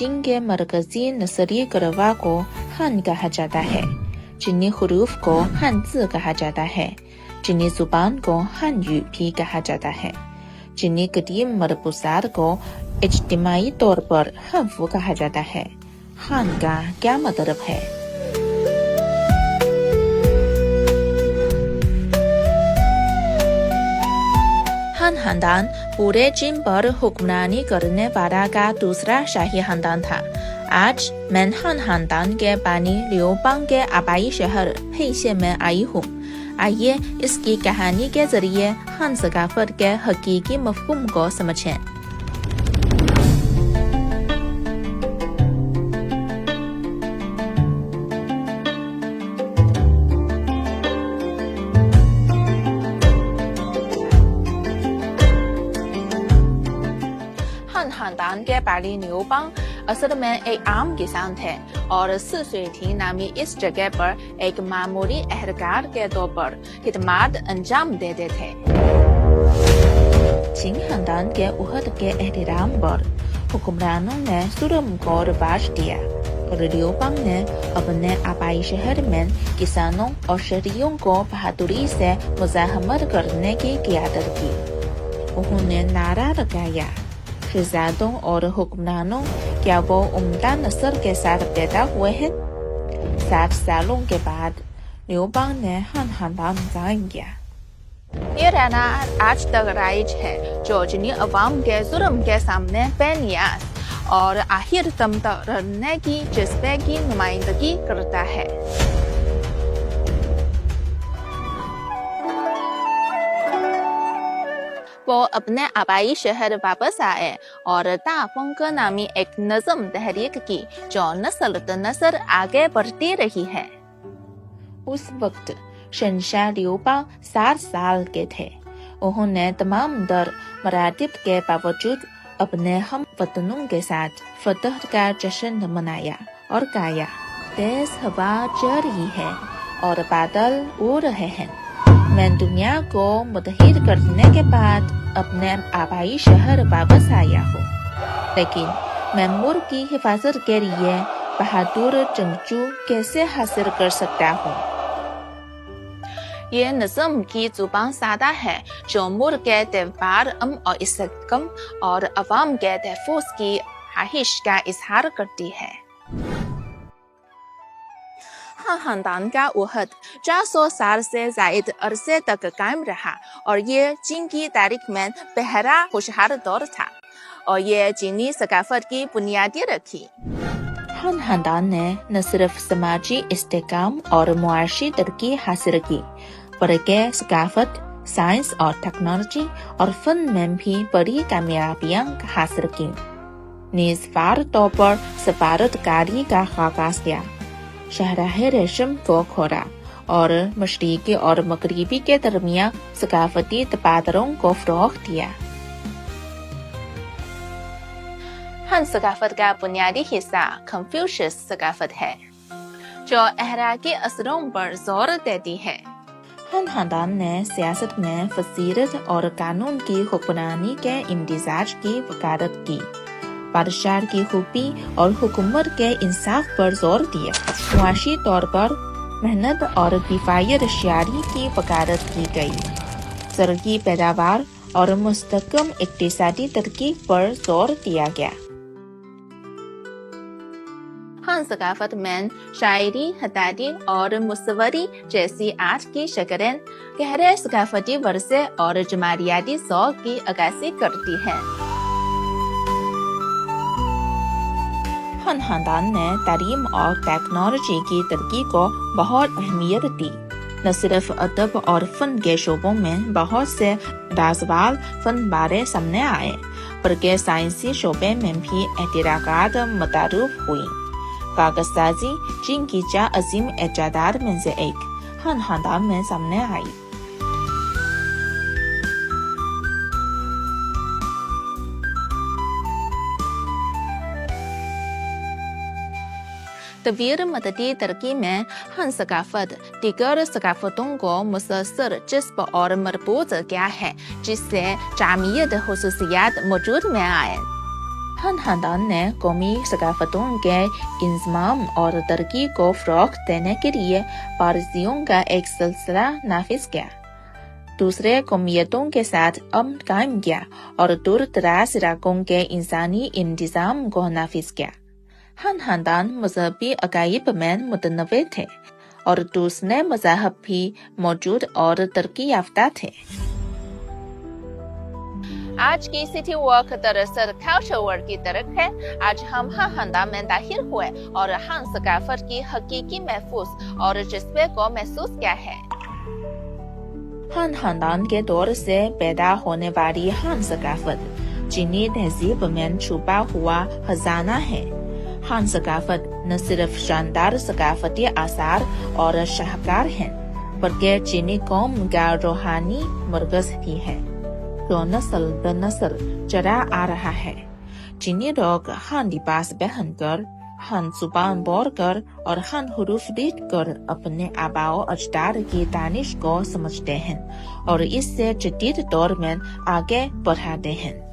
चीन के मरकजी नसरी गरवा को हान कहा जाता है। चीनी हरूफ को हानजी कहा जाता है। चीनी जुबान को हानयू भी कहा जाता है। चीनी कदीम मरबूसात को इज्तिमाई तौर पर हानफू कहा जाता है। हान का क्या मतलब है? हान खानदान पूरे चीन पर हुक्मरानी करने वाला का दूसरा शाही खानदान था। आज मैं हान खानदान के बानी लियोबांग के आबाई शहर पेइशे में आई हूँ। आइए इसकी कहानी के जरिए हान सकाफत के हकीकी मफहूम को समझें। हान खानदान के बानी लियोबांग असल में एक आम किसान थे और सुसुइटी नामी इस जगह पर एक मामूली एहलकार के तौर पर खिदमत अंजाम देते थे। चिंग खानदान के उहद के एहतराम पर हुक्मरानों ने जुर्म को रिवाज दिया और लियोबांग ने अपने आबाई शहर में किसानों और शहरियों को बहादुरी से मुज़ाहमत करने की क़ियादत की। उन्होंने नारा लगाया, शहजादों और हुक्मरानों, क्या वो उम्दा नस्ल के साथ पैदा हुए हैं? 7 सालों के बाद लियोबांग ने हान खानदान कायम किया। ये रहना आज तक राइज है जो चीनी अवाम के जुर्म के सामने बेनियाज और आखिर दम तक रहने की जज्बे की नुमाइंदगी करता है। वो अपने आबाई शहर वापस आए और दाफंग नामी एक नज़म तहरीक की जो नस्ल दर नस्ल आगे बढ़ती रही है। उस वक्त शहंशाह लियोबांग 7 साल के थे। उन्होंने तमाम दर मरातिब के बावजूद अपने हम वतनों के साथ फतह का जश्न मनाया और गाया, तेज हवा चल रही है और बादल उड़ रहे हैं। मैं दुनिया को मुतहिद करने के बाद अपने आबाई शहर वापस आया हूँ, लेकिन मैं मुल्क की हिफाजत के लिए बहादुर जंगजू कैसे हासिल कर सकता हूँ? ये नज़म की जुबान सादा है जो मुल्क के त्योहार और इस्तेहकाम और अवाम के तहफ़्फ़ुज़ की ख्वाहिश का इजहार करती है। हान खानदान का उहद 400 साल से ज़ायद अरसे तक कायम रहा और ये चीन की तारीख में पहला खुशहाल दौर था और ये चीनी सकाफत की बुनियादें रखी। हान खानदान ने न सिर्फ समाजी इस्तेहकाम और मुआशी तरक्की हासिल की, बल्कि सकाफत, साइंस और टेक्नोलॉजी और फन में भी बड़ी कामयाबियां हासिल की। निस्वार तौर पर सफारतकारी का आगाज़ किया, शाहराह रेशम को खोला और मशरिकी और मगरिबी के दरमियान सकाफती तबादलों को फ़रोग़ दिया। हान सकाफत का बुनियादी हिस्सा कन्फ्यूशियस सकाफत है जो अखलाकी असलों पर जोर देती है। हान खानदान ने सियासत में फसीलत और कानून की हुक्मरानी के इम्तिजाज की वकालत की, बादशाह की खूबी और हुकूमत के इंसाफ पर जोर दिया। मुआशी तौर पर मेहनत और किफायत शारी की वकालत की गई। ज़रूरी पैदावार और मुस्तहकम इक़्तिसादी तरक्की पर जोर दिया गया। हान सकाफत में शायरी, हदायती और मुसव्वरी जैसी आज की शक्लें गहरे सकाफती वर्से और जमालियाती ज़ौक़ की अक्कासी करती हैं। हान खानदान ने तालीम और टेक्नोलॉजी की तरक्की को बहुत अहमियत दी। न सिर्फ अदब और फन के शोबों में बहुत से राज़बाज़ फन बारे सामने आए, बल्कि साइंसी शोबे में भी एहतिराकात मतरूफ हुई। कागज़साज़ी चीन की 4 अजीम इजादात में से एक हान खानदान में सामने आई। तवीर मददी तरक्की में हान सकाफत दीगर सकाफतों को मुसलसल जज्ब और मरबूत किया है, जिससे जामियत खुसूसियात मौजूद में आए। ہن خاندان نے قومی ثقافتوں کے انضمام اور ترقی کو فروغ دینے کے لیے پالیسیوں کا ایک سلسلہ نافذ کیا، دوسرے قومیتوں کے ساتھ امن قائم کیا اور دور دراز علاقوں کے انسانی انتظام کو نافذ کیا۔ ہن خاندان مذہبی عقائد میں متنوع تھے اور دوسرے مذاہب بھی موجود اور ترقی یافتہ تھے۔ آج کی سٹی واک دراصل کلچر ورک کی طرف ہے۔ آج ہم ہن خاندان میں داخل ہوئے اور ہن ثقافت کی حقیقی محفوظ اور جذبے کو محسوس کیا ہے۔ ہن خاندان کے دور سے پیدا ہونے والی ہن ثقافت چینی تہذیب میں چھپا ہوا خزانہ ہے۔ ہن ثقافت نہ صرف شاندار ثقافتی آثار اور شاہکار ہیں بلکہ چینی قوم کا روحانی مرکز بھی ہے جو نسل در نسل چلا آ رہا ہے۔ چینی لوگ ہن لباس پہن کر، ہن زبان بول کر اور ہن حروف لکھ کر اپنے آباء و اجداد کی دانش کو سمجھتے ہیں اور اس سے جدید دور میں آگے بڑھاتے ہیں۔